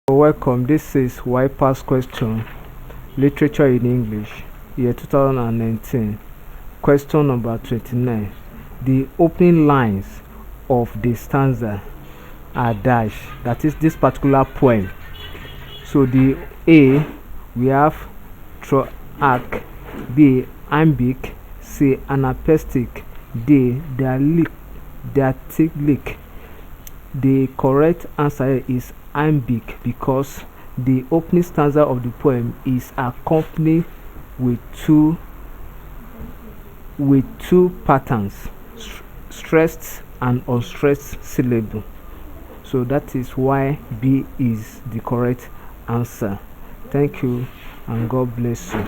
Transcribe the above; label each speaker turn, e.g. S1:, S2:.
S1: Welcome, this is WAEC's question, Literature in English, year 2019, question number 29. The opening lines of the stanza are dash, that is this particular poem. So the A, we have troarch, B, iambic, C, anapestic, D, dialectic. The correct answer is iambic because the opening stanza of the poem is accompanied with two patterns, stressed and unstressed syllable. So that is why B is the correct answer. Thank you and God bless you.